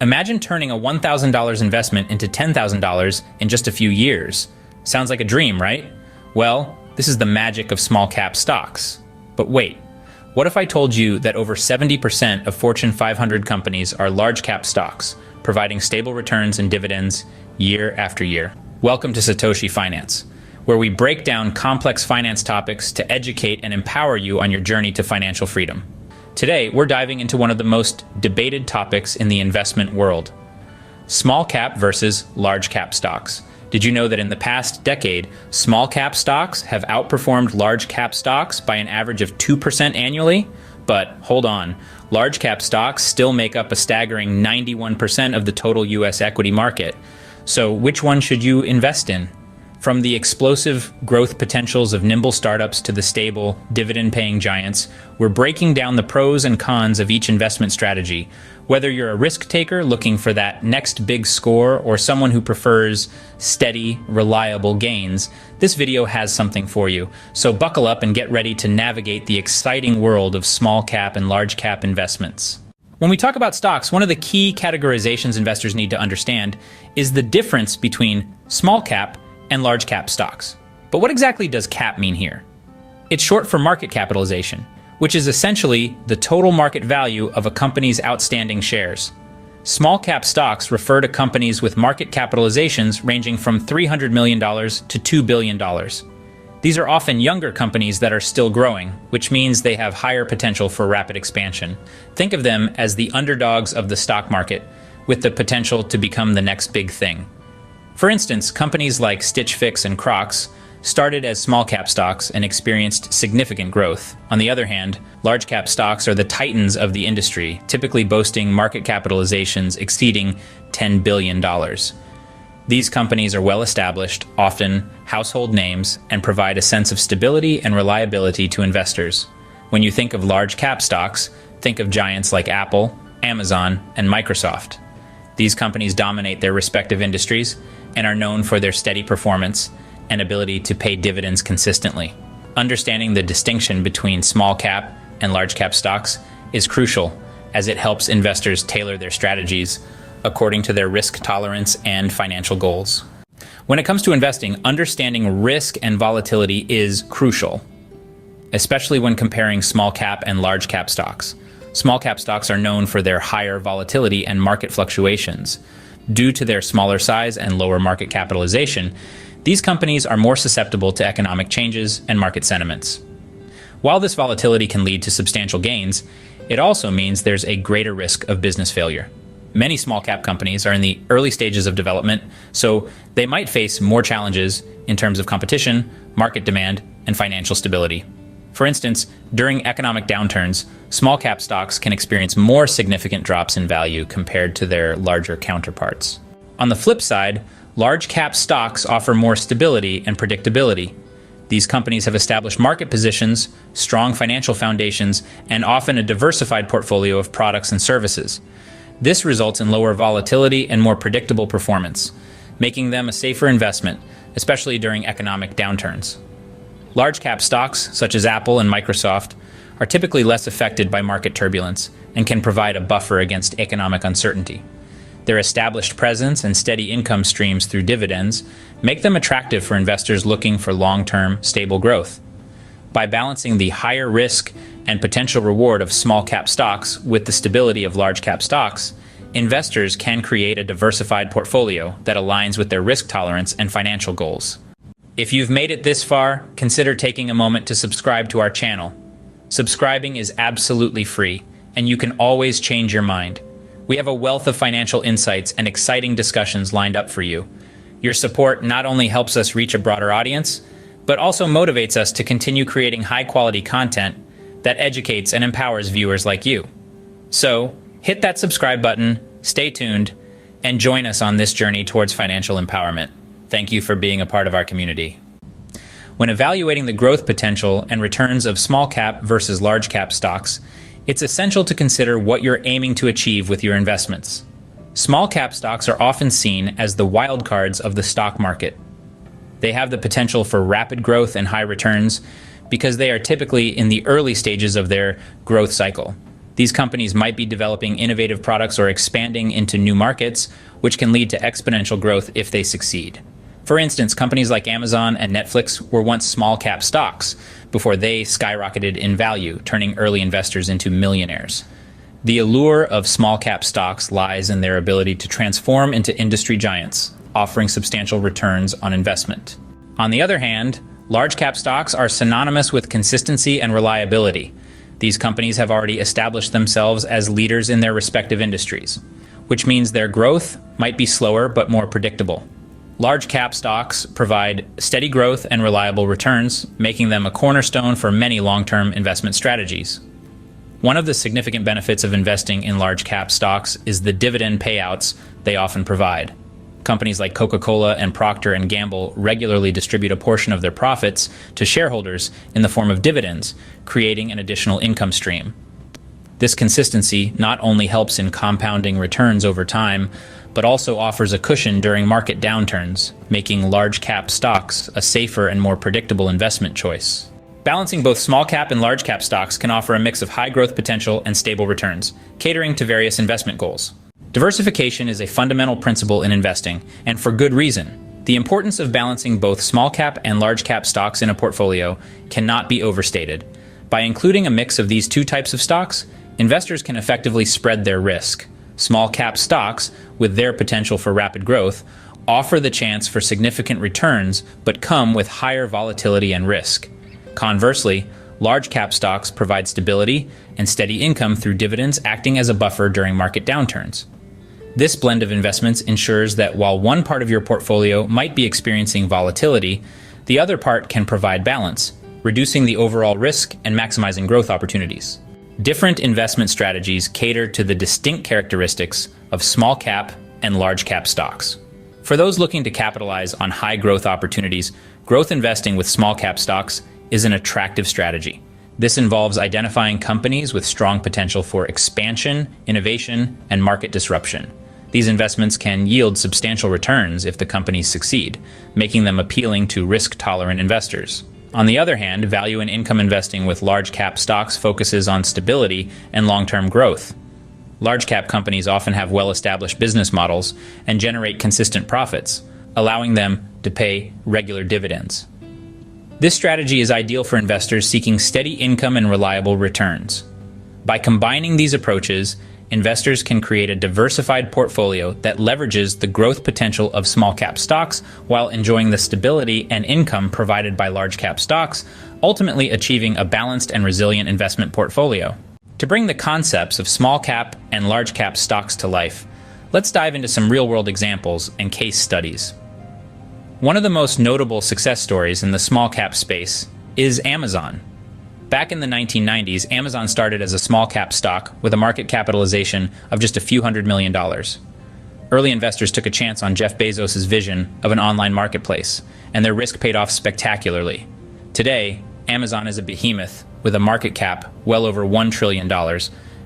Imagine turning a $1,000 investment into $10,000 in just a few years. Sounds like a dream, right? Well, this is the magic of small cap stocks. But wait, what if I told you that over 70% of Fortune 500 companies are large cap stocks, providing stable returns and dividends year after year? Welcome to Satoshi Finance, where we break down complex finance topics to educate and empower you on your journey to financial freedom. Today, we're diving into one of the most debated topics in the investment world: small cap versus large cap stocks. Did you know that in the past decade, small cap stocks have outperformed large cap stocks by an average of 2% annually? But hold on, large cap stocks still make up a staggering 91% of the total US equity market. So which one should you invest in? From the explosive growth potentials of nimble startups to the stable, dividend-paying giants, we're breaking down the pros and cons of each investment strategy. Whether you're a risk taker looking for that next big score or someone who prefers steady, reliable gains, this video has something for you. So buckle up and get ready to navigate the exciting world of small cap and large cap investments. When we talk about stocks, one of the key categorizations investors need to understand is the difference between small cap and large cap stocks. But what exactly does cap mean here? It's short for market capitalization, which is essentially the total market value of a company's outstanding shares. Small cap stocks refer to companies with market capitalizations ranging from $300 million to $2 billion. These are often younger companies that are still growing, which means they have higher potential for rapid expansion. Think of them as the underdogs of the stock market, with the potential to become the next big thing. For instance, companies like Stitch Fix and Crocs started as small cap stocks and experienced significant growth. On the other hand, large cap stocks are the titans of the industry, typically boasting market capitalizations exceeding $10 billion. These companies are well established, often household names, and provide a sense of stability and reliability to investors. When you think of large cap stocks, think of giants like Apple, Amazon, and Microsoft. These companies dominate their respective industries and are known for their steady performance and ability to pay dividends consistently. Understanding the distinction between small cap and large cap stocks is crucial, as it helps investors tailor their strategies according to their risk tolerance and financial goals. When it comes to investing, understanding risk and volatility is crucial, especially when comparing small cap and large cap stocks. Small cap stocks are known for their higher volatility and market fluctuations. Due to their smaller size and lower market capitalization, these companies are more susceptible to economic changes and market sentiments. While this volatility can lead to substantial gains, it also means there's a greater risk of business failure. Many small cap companies are in the early stages of development, so they might face more challenges in terms of competition, market demand, and financial stability. For instance, during economic downturns, small cap stocks can experience more significant drops in value compared to their larger counterparts. On the flip side, large cap stocks offer more stability and predictability. These companies have established market positions, strong financial foundations, and often a diversified portfolio of products and services. This results in lower volatility and more predictable performance, making them a safer investment, especially during economic downturns. Large cap stocks, such as Apple and Microsoft, are typically less affected by market turbulence and can provide a buffer against economic uncertainty. Their established presence and steady income streams through dividends make them attractive for investors looking for long-term, stable growth. By balancing the higher risk and potential reward of small cap stocks with the stability of large cap stocks, investors can create a diversified portfolio that aligns with their risk tolerance and financial goals. If you've made it this far, consider taking a moment to subscribe to our channel. Subscribing is absolutely free, and you can always change your mind. We have a wealth of financial insights and exciting discussions lined up for you. Your support not only helps us reach a broader audience, but also motivates us to continue creating high-quality content that educates and empowers viewers like you. So, hit that subscribe button, stay tuned, and join us on this journey towards financial empowerment. Thank you for being a part of our community. When evaluating the growth potential and returns of small cap versus large cap stocks, it's essential to consider what you're aiming to achieve with your investments. Small cap stocks are often seen as the wild cards of the stock market. They have the potential for rapid growth and high returns because they are typically in the early stages of their growth cycle. These companies might be developing innovative products or expanding into new markets, which can lead to exponential growth if they succeed. For instance, companies like Amazon and Netflix were once small cap stocks before they skyrocketed in value, turning early investors into millionaires. The allure of small cap stocks lies in their ability to transform into industry giants, offering substantial returns on investment. On the other hand, large cap stocks are synonymous with consistency and reliability. These companies have already established themselves as leaders in their respective industries, which means their growth might be slower but more predictable. Large cap stocks provide steady growth and reliable returns, making them a cornerstone for many long-term investment strategies. One of the significant benefits of investing in large cap stocks is the dividend payouts they often provide. Companies like Coca-Cola and Procter & Gamble regularly distribute a portion of their profits to shareholders in the form of dividends, creating an additional income stream. This consistency not only helps in compounding returns over time, but also offers a cushion during market downturns, making large cap stocks a safer and more predictable investment choice. Balancing both small cap and large cap stocks can offer a mix of high growth potential and stable returns, catering to various investment goals. Diversification is a fundamental principle in investing, and for good reason. The importance of balancing both small cap and large cap stocks in a portfolio cannot be overstated. By including a mix of these two types of stocks, investors can effectively spread their risk. Small cap stocks, with their potential for rapid growth, offer the chance for significant returns but come with higher volatility and risk. Conversely, large cap stocks provide stability and steady income through dividends, acting as a buffer during market downturns. This blend of investments ensures that while one part of your portfolio might be experiencing volatility, the other part can provide balance, reducing the overall risk and maximizing growth opportunities. Different investment strategies cater to the distinct characteristics of small cap and large cap stocks. For those looking to capitalize on high growth opportunities, growth investing with small cap stocks is an attractive strategy. This involves identifying companies with strong potential for expansion, innovation, and market disruption. These investments can yield substantial returns if the companies succeed, making them appealing to risk-tolerant investors. On the other hand, value and income investing with large cap stocks focuses on stability and long-term growth. Large cap companies often have well-established business models and generate consistent profits, allowing them to pay regular dividends. This strategy is ideal for investors seeking steady income and reliable returns. By combining these approaches, investors can create a diversified portfolio that leverages the growth potential of small cap stocks while enjoying the stability and income provided by large cap stocks, ultimately achieving a balanced and resilient investment portfolio. To bring the concepts of small cap and large cap stocks to life, let's dive into some real-world examples and case studies. One of the most notable success stories in the small cap space is Amazon. Back in the 1990s, Amazon started as a small cap stock with a market capitalization of just a few $100 million. Early investors took a chance on Jeff Bezos' vision of an online marketplace, and their risk paid off spectacularly. Today, Amazon is a behemoth with a market cap well over $1 trillion,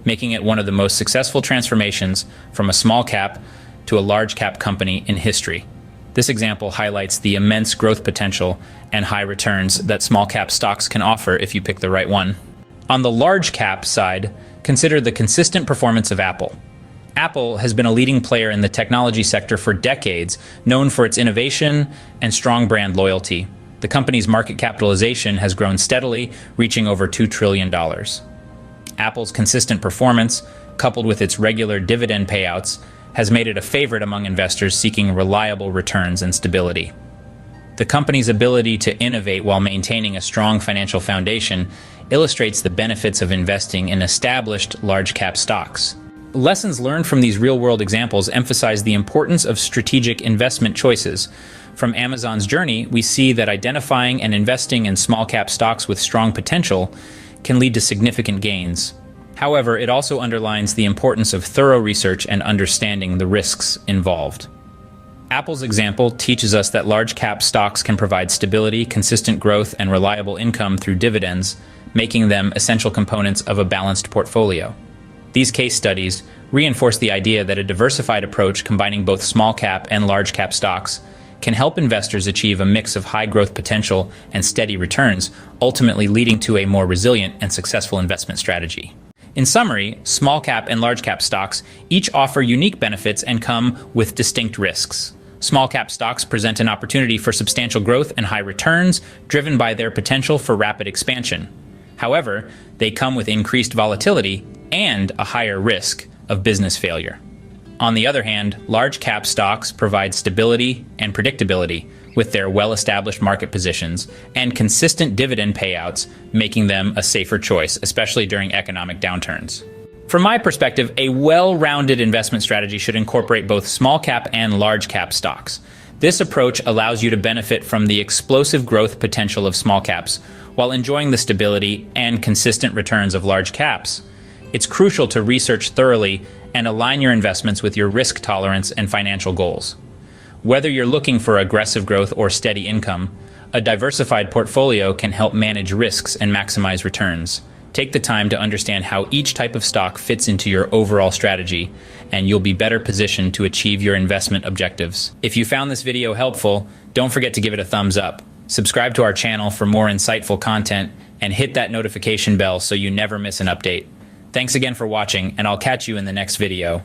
making it one of the most successful transformations from a small cap to a large cap company in history. This example highlights the immense growth potential and high returns that small cap stocks can offer if you pick the right one. On the large cap side, consider the consistent performance of Apple. Apple has been a leading player in the technology sector for decades, known for its innovation and strong brand loyalty. The company's market capitalization has grown steadily, reaching over $2 trillion. Apple's consistent performance, coupled with its regular dividend payouts, has made it a favorite among investors seeking reliable returns and stability. The company's ability to innovate while maintaining a strong financial foundation illustrates the benefits of investing in established large-cap stocks. Lessons learned from these real-world examples emphasize the importance of strategic investment choices. From Amazon's journey, we see that identifying and investing in small-cap stocks with strong potential can lead to significant gains. However, it also underlines the importance of thorough research and understanding the risks involved. Apple's example teaches us that large-cap stocks can provide stability, consistent growth, and reliable income through dividends, making them essential components of a balanced portfolio. These case studies reinforce the idea that a diversified approach combining both small-cap and large-cap stocks can help investors achieve a mix of high growth potential and steady returns, ultimately leading to a more resilient and successful investment strategy. In summary, small cap and large cap stocks each offer unique benefits and come with distinct risks. Small cap stocks present an opportunity for substantial growth and high returns, driven by their potential for rapid expansion. However, they come with increased volatility and a higher risk of business failure. On the other hand, large cap stocks provide stability and predictability with their well-established market positions and consistent dividend payouts, making them a safer choice, especially during economic downturns. From my perspective, a well-rounded investment strategy should incorporate both small cap and large cap stocks. This approach allows you to benefit from the explosive growth potential of small caps while enjoying the stability and consistent returns of large caps. It's crucial to research thoroughly and align your investments with your risk tolerance and financial goals. Whether you're looking for aggressive growth or steady income, a diversified portfolio can help manage risks and maximize returns. Take the time to understand how each type of stock fits into your overall strategy, and you'll be better positioned to achieve your investment objectives. If you found this video helpful, don't forget to give it a thumbs up. Subscribe to our channel for more insightful content, and hit that notification bell so you never miss an update. Thanks again for watching, and I'll catch you in the next video.